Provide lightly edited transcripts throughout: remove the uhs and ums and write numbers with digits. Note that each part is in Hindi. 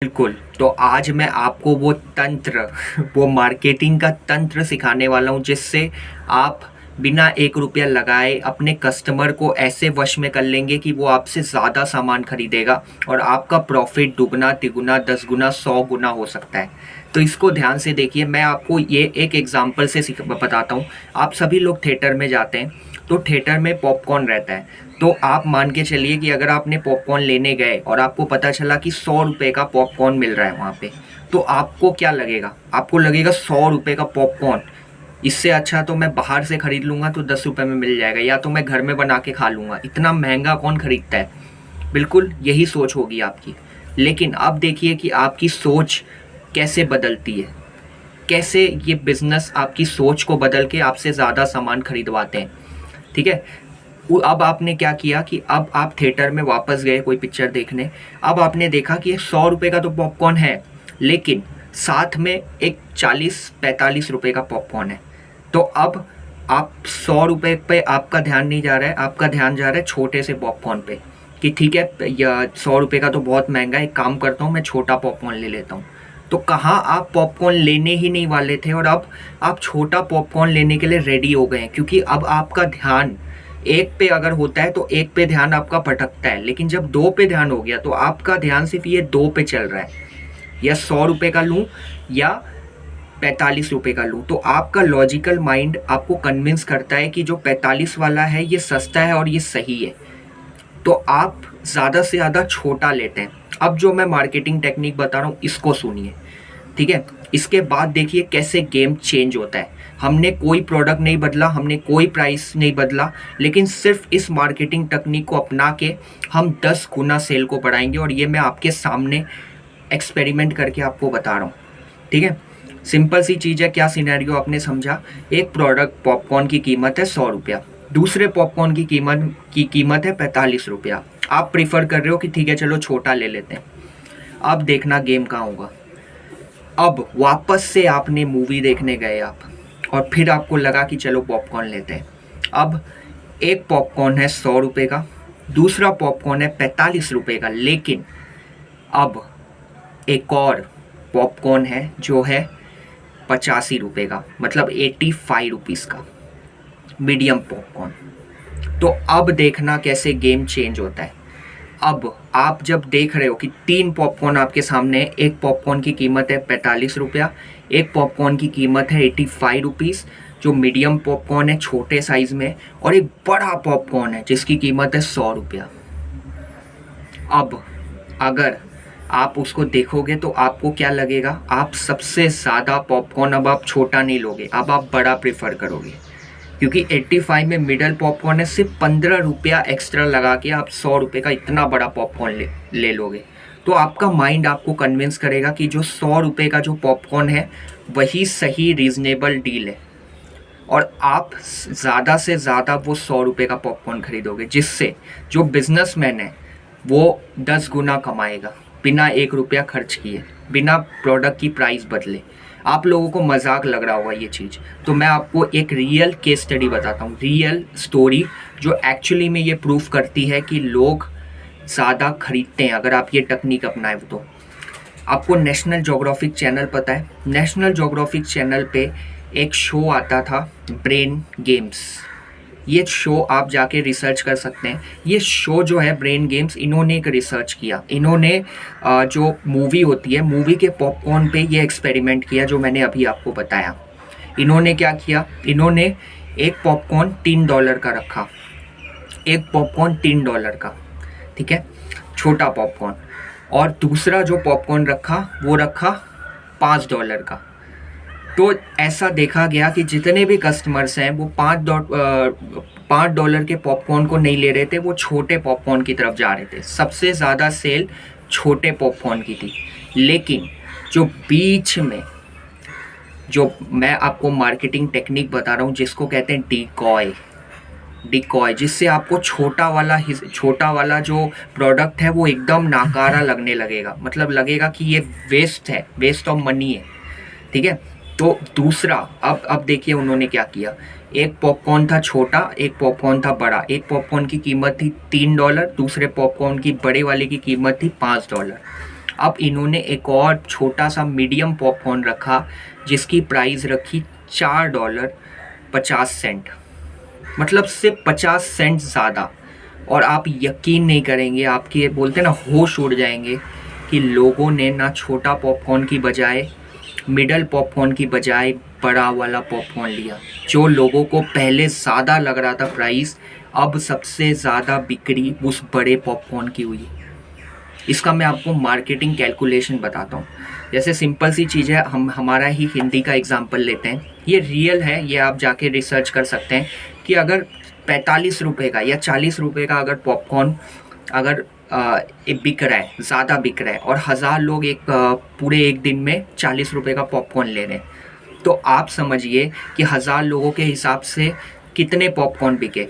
बिल्कुल। तो आज मैं आपको वो तंत्र वो मार्केटिंग का तंत्र सिखाने वाला हूँ जिससे आप बिना 1 रुपया लगाए अपने कस्टमर को ऐसे वश में कर लेंगे कि वो आपसे ज़्यादा सामान खरीदेगा और आपका प्रॉफ़िट दुगना, तिगुना, 10 गुना, 100 गुना हो सकता है। तो इसको ध्यान से देखिए, मैं आपको ये एक एग्ज़ाम्पल से बताता हूँ। आप सभी लोग थिएटर में जाते हैं, तो थिएटर में पॉपकॉर्न रहता है। तो आप मान के चलिए कि अगर आपने पॉपकॉर्न लेने गए और आपको पता चला कि 100 रुपये का पॉपकॉर्न मिल रहा है वहाँ पे, तो आपको क्या लगेगा? आपको लगेगा 100 रुपये का पॉपकॉर्न, इससे अच्छा तो मैं बाहर से खरीद लूँगा तो 10 रुपये में मिल जाएगा, या तो मैं घर में बना के खा लूँगा, इतना महंगा कौन खरीदता है? बिल्कुल यही सोच होगी आपकी। लेकिन अब देखिए कि आपकी सोच कैसे बदलती है, कैसे ये बिज़नेस आपकी सोच को बदल के आपसे ज़्यादा सामान खरीदवाते हैं, ठीक है? अब आपने क्या किया कि अब आप थिएटर में वापस गए कोई पिक्चर देखने। अब आपने देखा कि 100 रुपये का तो पॉपकॉर्न है, लेकिन साथ में एक 40-45 रुपये का पॉपकॉर्न है। तो अब आप 100 रुपये पे आपका ध्यान नहीं जा रहा है, आपका ध्यान जा रहा है छोटे से पॉपकॉर्न पे कि ठीक है, या 100 रुपये का तो बहुत महंगा है, एक काम करता हूँ मैं छोटा पॉपकॉर्न ले लेता हूँ। तो कहाँ आप पॉपकॉर्न लेने ही नहीं वाले थे और अब आप छोटा पॉपकॉर्न लेने के लिए रेडी हो गए हैं, क्योंकि अब आपका ध्यान एक पे अगर होता है तो एक पे ध्यान आपका भटकता है, लेकिन जब दो पे ध्यान हो गया तो आपका ध्यान सिर्फ ये दो पे चल रहा है, या 100 रुपये का लूँ या 45 रुपये का लूँ। तो आपका लॉजिकल माइंड आपको कन्विंस करता है कि जो 45 वाला है ये सस्ता है और ये सही है, तो आप ज़्यादा से ज़्यादा छोटा लेते हैं। अब जो मैं मार्केटिंग टेक्निक बता रहा हूँ इसको सुनिए, ठीक है? इसके बाद देखिए कैसे गेम चेंज होता है। हमने कोई प्रोडक्ट नहीं बदला, हमने कोई प्राइस नहीं बदला, लेकिन सिर्फ इस मार्केटिंग टेक्निक को अपना के हम 10 गुना सेल को बढ़ाएंगे, और ये मैं आपके सामने एक्सपेरिमेंट करके आपको बता रहा हूँ, ठीक है? सिंपल सी चीज़ है, क्या सिनेरियो आपने समझा? एक प्रोडक्ट पॉपकॉर्न की कीमत है 100 रुपया, दूसरे पॉपकॉर्न की कीमत है 45 रुपया। आप प्रीफर कर रहे हो कि ठीक है चलो छोटा ले लेते हैं। अब देखना गेम कहाँ होगा। अब वापस से आपने मूवी देखने गए आप, और फिर आपको लगा कि चलो पॉपकॉर्न लेते हैं। अब एक पॉपकॉर्न है 100 रुपये का, दूसरा पॉपकॉर्न है 45 रुपये का, लेकिन अब एक और पॉपकॉर्न है जो है 85 रुपये का, मतलब 85 रुपीज़ का मीडियम पॉपकॉर्न। तो अब देखना कैसे गेम चेंज होता है। अब आप जब देख रहे हो कि 3 पॉपकॉर्न आपके सामने, एक पॉपकॉर्न की कीमत है 45 रुपया, एक पॉपकॉर्न की कीमत है 85 रुपीज़ जो मीडियम पॉपकॉर्न है छोटे साइज़ में, और एक बड़ा पॉपकॉर्न है जिसकी कीमत है 100 रुपया। अब अगर आप उसको देखोगे तो आपको क्या लगेगा? आप सबसे ज़्यादा पॉपकॉर्न अब आप छोटा नहीं लोगे, अब आप बड़ा प्रेफर करोगे, क्योंकि 85 में मिडल पॉपकॉर्न है, सिर्फ 15 रुपया एक्स्ट्रा लगा के आप 100 रुपये का इतना बड़ा पॉपकॉर्न ले लोगे। तो आपका माइंड आपको कन्विंस करेगा कि जो 100 रुपये का जो पॉपकॉर्न है वही सही रीज़नेबल डील है, और आप ज़्यादा से ज़्यादा वो 100 रुपये का पॉपकॉर्न खरीदोगे, जिससे जो बिजनेसमैन है वो 10 गुना कमाएगा बिना 1 रुपया खर्च किए, बिना प्रोडक्ट की प्राइस बदले। आप लोगों को मजाक लग रहा होगा ये चीज़, तो मैं आपको एक रियल केस स्टडी बताता हूँ, रियल स्टोरी जो एक्चुअली में ये प्रूफ करती है कि लोग ज़्यादा खरीदते हैं अगर आप ये टेक्निक अपनाएं तो। आपको नेशनल ज्योग्राफिक चैनल पता है? नेशनल ज्योग्राफिक चैनल पे एक शो आता था ब्रेन गेम्स। ये शो आप जाके रिसर्च कर सकते हैं। ये शो जो है ब्रेन गेम्स, इन्होंने एक रिसर्च किया। इन्होंने जो मूवी होती है, मूवी के पॉपकॉर्न पे ये एक्सपेरिमेंट किया जो मैंने अभी आपको बताया। इन्होंने क्या किया? इन्होंने एक पॉपकॉर्न $3 का रखा, एक पॉपकॉर्न $3 का, ठीक है, छोटा पॉपकॉर्न, और दूसरा जो पॉपकॉर्न रखा वो रखा $5 का। तो ऐसा देखा गया कि जितने भी कस्टमर्स हैं वो $5 के पॉपकॉर्न को नहीं ले रहे थे, वो छोटे पॉपकॉर्न की तरफ जा रहे थे। सबसे ज़्यादा सेल छोटे पॉपकॉर्न की थी। लेकिन जो बीच में जो मैं आपको मार्केटिंग टेक्निक बता रहा हूँ जिसको कहते हैं डिकॉय, जिससे आपको छोटा वाला जो प्रोडक्ट है वो एकदम नाकारा लगने लगेगा, मतलब लगेगा कि ये वेस्ट ऑफ मनी है, ठीक है। तो दूसरा, अब देखिए उन्होंने क्या किया। एक पॉपकॉर्न था छोटा, एक पॉपकॉर्न था बड़ा। एक पॉपकॉर्न की कीमत थी $3, दूसरे पॉपकॉर्न की बड़े वाले की कीमत थी $5। अब इन्होंने एक और छोटा सा मीडियम पॉपकॉर्न रखा जिसकी प्राइस रखी $4.50, मतलब सिर्फ 50 सेंट ज़्यादा। और आप यकीन नहीं करेंगे, आपके बोलते ना होश उड़ जाएंगे कि लोगों ने ना छोटा पॉपकॉर्न की बजाय, मिडल पॉपकॉर्न की बजाय बड़ा वाला पॉपकॉर्न लिया। जो लोगों को पहले ज़्यादा लग रहा था प्राइस, अब सबसे ज़्यादा बिक्री उस बड़े पॉपकॉर्न की हुई। इसका मैं आपको मार्केटिंग कैलकुलेशन बताता हूँ। जैसे सिंपल सी चीज़ है, हम हमारा ही हिंदी का एग्जांपल लेते हैं, ये रियल है, ये आप जाके रिसर्च कर सकते हैं कि अगर 45 रुपये का या 40 रुपये का अगर पॉपकॉर्न अगर बिक रहा है, ज़्यादा बिक रहा है, और 1000 लोग पूरे एक दिन में 40 रुपये का पॉपकॉर्न ले रहे हैं, तो आप समझिए कि 1000 लोगों के हिसाब से कितने पॉपकॉर्न बिके।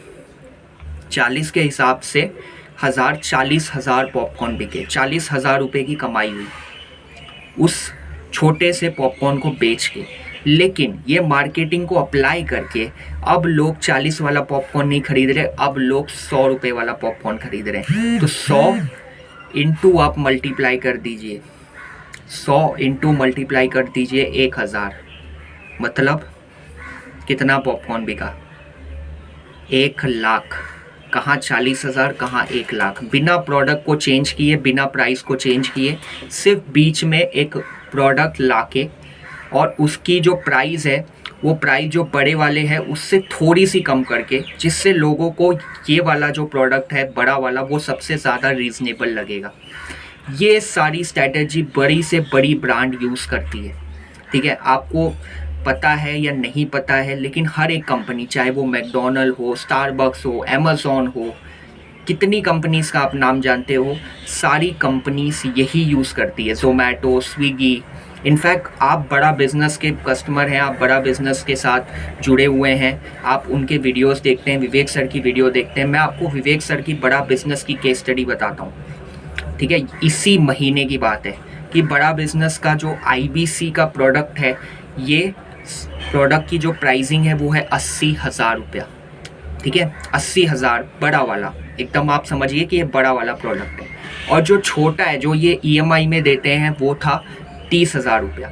40 के हिसाब से 40,000 पॉपकॉर्न बिके, 40,000 रुपये की कमाई हुई उस छोटे से पॉपकॉर्न को बेच के। लेकिन ये मार्केटिंग को अप्लाई करके अब लोग 40 वाला पॉपकॉर्न नहीं खरीद रहे, अब लोग 100 रुपये वाला पॉपकॉर्न खरीद रहे हैं। तो 100 इंटू आप मल्टीप्लाई कर दीजिए, 100 इंटू मल्टीप्लाई कर दीजिए 1000, मतलब कितना पॉपकॉर्न बिका? 1 लाख। कहाँ 40,000, कहाँ 1 लाख, बिना प्रोडक्ट को चेंज किए, बिना प्राइस को चेंज किए, सिर्फ बीच में एक प्रोडक्ट लाके और उसकी जो प्राइस है वो प्राइस जो बड़े वाले हैं उससे थोड़ी सी कम करके, जिससे लोगों को ये वाला जो प्रोडक्ट है बड़ा वाला वो सबसे ज़्यादा रीज़नेबल लगेगा। ये सारी स्ट्रैटेजी बड़ी से बड़ी ब्रांड यूज़ करती है, ठीक है। आपको पता है या नहीं पता है, लेकिन हर एक कंपनी, चाहे वो मैकडोनल्ड हो, स्टारबक्स हो, अमेज़ॉन हो, कितनी कंपनीज़ का आप नाम जानते हो, सारी कंपनीज यही यूज़ करती है, जोमेटो, स्विगी। इनफैक्ट आप बड़ा बिज़नेस के कस्टमर हैं, आप बड़ा बिज़नेस के साथ जुड़े हुए हैं, आप उनके वीडियोस देखते हैं, विवेक सर की वीडियो देखते हैं। मैं आपको विवेक सर की बड़ा बिज़नेस की केस स्टडी बताता हूँ, ठीक है। इसी महीने की बात है कि बड़ा बिज़नेस का जो IBC का प्रोडक्ट है, ये प्रोडक्ट की जो प्राइसिंग है वो है 80,000 रुपया, ठीक है। 80,000 बड़ा वाला, एकदम आप समझिए कि ये बड़ा वाला प्रोडक्ट है। और जो छोटा है, जो ये EMI में देते हैं, वो था 30,000 रुपया,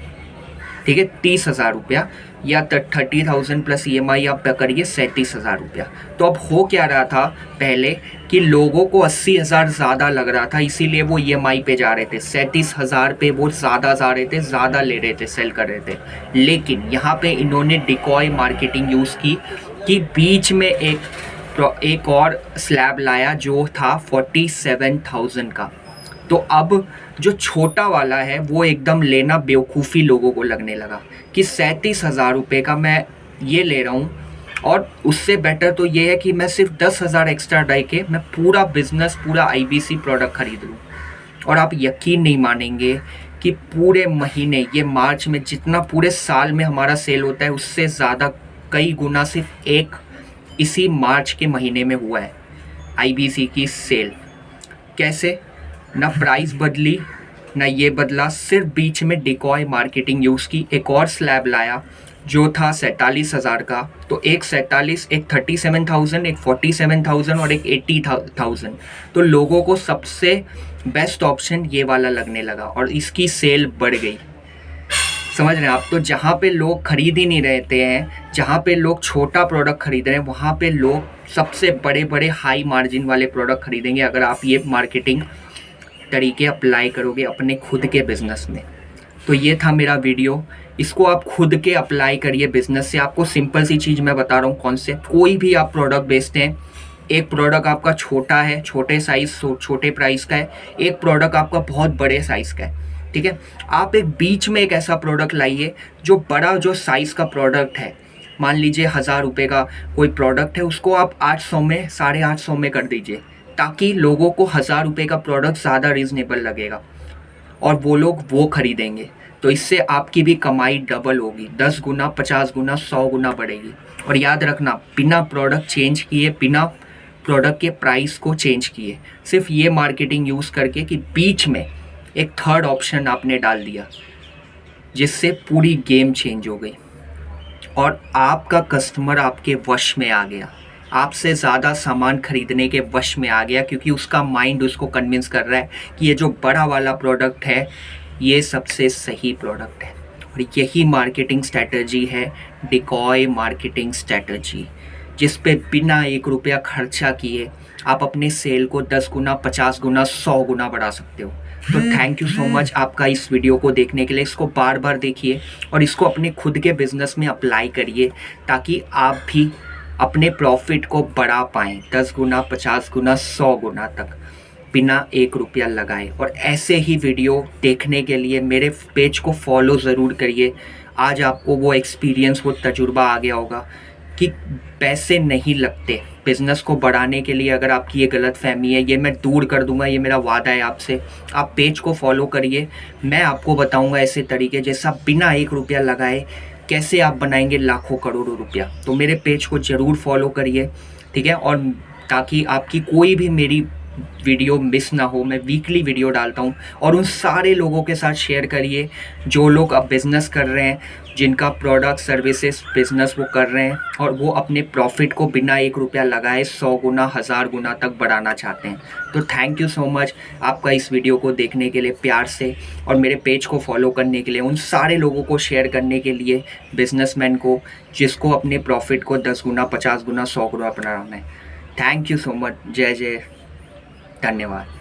ठीक है। 30,000 रुपया या 30,000 प्लस EMI आप करिए 37,000 रुपया। तो अब हो क्या रहा था पहले कि लोगों को 80,000 ज़्यादा लग रहा था, इसीलिए वो EMI पे जा रहे थे। 37,000 पे वो ज़्यादा जा रहे थे, ज़्यादा ले रहे थे, सेल कर रहे थे। लेकिन यहाँ पे इन्होंने डिकॉय मार्केटिंग यूज़ की कि बीच में एक और स्लैब लाया जो था 47,000 का। तो अब जो छोटा वाला है वो एकदम लेना बेवकूफ़ी लोगों को लगने लगा कि 37,000 रुपये का मैं ये ले रहा हूँ, और उससे बेटर तो ये है कि मैं सिर्फ 10,000 एक्स्ट्रा डाल के मैं पूरा बिज़नेस, पूरा IBC प्रोडक्ट खरीद लूँ। और आप यकीन नहीं मानेंगे कि पूरे महीने, ये मार्च में जितना पूरे साल में हमारा सेल होता है उससे ज़्यादा कई गुना सिर्फ एक इसी मार्च के महीने में हुआ है IBC की सेल। कैसे? ना प्राइस बदली, ना ये बदला, सिर्फ बीच में डिकॉय मार्केटिंग यूज़ की। एक और स्लैब लाया जो था 47,000 का, तो एक 47, एक 37,000, एक 47,000 और एक 80,000। तो लोगों को सबसे बेस्ट ऑप्शन ये वाला लगने लगा और इसकी सेल बढ़ गई। समझ रहे हैं आप? तो जहाँ पे लोग खरीद ही नहीं रहते हैं, जहाँ पे लोग छोटा प्रोडक्ट खरीद रहे हैं, वहाँ पे लोग सबसे बड़े बड़े हाई मार्जिन वाले प्रोडक्ट खरीदेंगे अगर आप ये मार्केटिंग तरीके अप्लाई करोगे अपने खुद के बिज़नेस में। तो ये था मेरा वीडियो, इसको आप खुद के अप्लाई करिए बिज़नेस से। आपको सिंपल सी चीज़ मैं बता रहा हूँ, कॉन्सेप्ट। कोई भी आप प्रोडक्ट बेचते हैं, एक प्रोडक्ट आपका छोटा है, छोटे साइज़, छोटे प्राइस का है, एक प्रोडक्ट आपका बहुत बड़े साइज़ का है, ठीक है। आप एक बीच में एक ऐसा प्रोडक्ट लाइए जो बड़ा, जो साइज़ का प्रोडक्ट है, मान लीजिए 1000 रुपये का कोई प्रोडक्ट है, उसको आप 800 में, 850 में कर दीजिए, ताकि लोगों को 1000 रुपये का प्रोडक्ट ज़्यादा रीज़नेबल लगेगा और वो लोग वो खरीदेंगे। तो इससे आपकी भी कमाई डबल होगी, 10 गुना, 50 गुना, 100 गुना बढ़ेगी। और याद रखना, बिना प्रोडक्ट चेंज किए, बिना प्रोडक्ट के प्राइस को चेंज किए, सिर्फ ये मार्केटिंग यूज़ करके कि बीच में एक थर्ड ऑप्शन आपने डाल दिया, जिससे पूरी गेम चेंज हो गई और आपका कस्टमर आपके वश में आ गया। आपसे ज़्यादा सामान खरीदने के वश में आ गया, क्योंकि उसका माइंड उसको कन्विंस कर रहा है कि ये जो बड़ा वाला प्रोडक्ट है ये सबसे सही प्रोडक्ट है। और यही मार्केटिंग स्ट्रैटेजी है, डिकॉय मार्केटिंग स्ट्रैटेजी, जिस पे बिना 1 रुपया खर्चा किए आप अपने सेल को 10 गुना, 50 गुना, 100 गुना बढ़ा सकते हो। तो थैंक यू सो मच आपका इस वीडियो को देखने के लिए। इसको बार बार देखिए और इसको अपने खुद के बिजनेस में अप्लाई करिए, ताकि आप भी अपने प्रॉफिट को बढ़ा पाएँ 10 गुना, 50 गुना, 100 गुना तक बिना 1 रुपया लगाए। और ऐसे ही वीडियो देखने के लिए मेरे पेज को फॉलो ज़रूर करिए। आज आपको वो एक्सपीरियंस, वो तजुर्बा आ गया होगा कि पैसे नहीं लगते बिज़नेस को बढ़ाने के लिए। अगर आपकी ये गलतफ़हमी है, ये मैं दूर कर दूंगा, ये मेरा वादा है आपसे। आप पेज को फॉलो करिए, मैं आपको बताऊंगा ऐसे तरीके जैसा बिना 1 रुपया लगाए कैसे आप बनाएंगे लाखों करोड़ों रुपया। तो मेरे पेज को ज़रूर फॉलो करिए, ठीक है। और ताकि आपकी कोई भी मेरी वीडियो मिस ना हो, मैं वीकली वीडियो डालता हूँ। और उन सारे लोगों के साथ शेयर करिए जो लोग अब बिज़नेस कर रहे हैं, जिनका प्रोडक्ट सर्विसेज बिज़नेस वो कर रहे हैं और वो अपने प्रॉफिट को बिना 1 रुपया लगाए 100 गुना, 1000 गुना तक बढ़ाना चाहते हैं। तो थैंक यू सो मच आपका इस वीडियो को देखने के लिए प्यार से, और मेरे पेज को फॉलो करने के लिए, उन सारे लोगों को शेयर करने के लिए, बिजनेसमैन को जिसको अपने प्रॉफिट को 10 गुना, 50 गुना, 100 गुना बनाना है। Thank you so much. जय जय, धन्यवाद।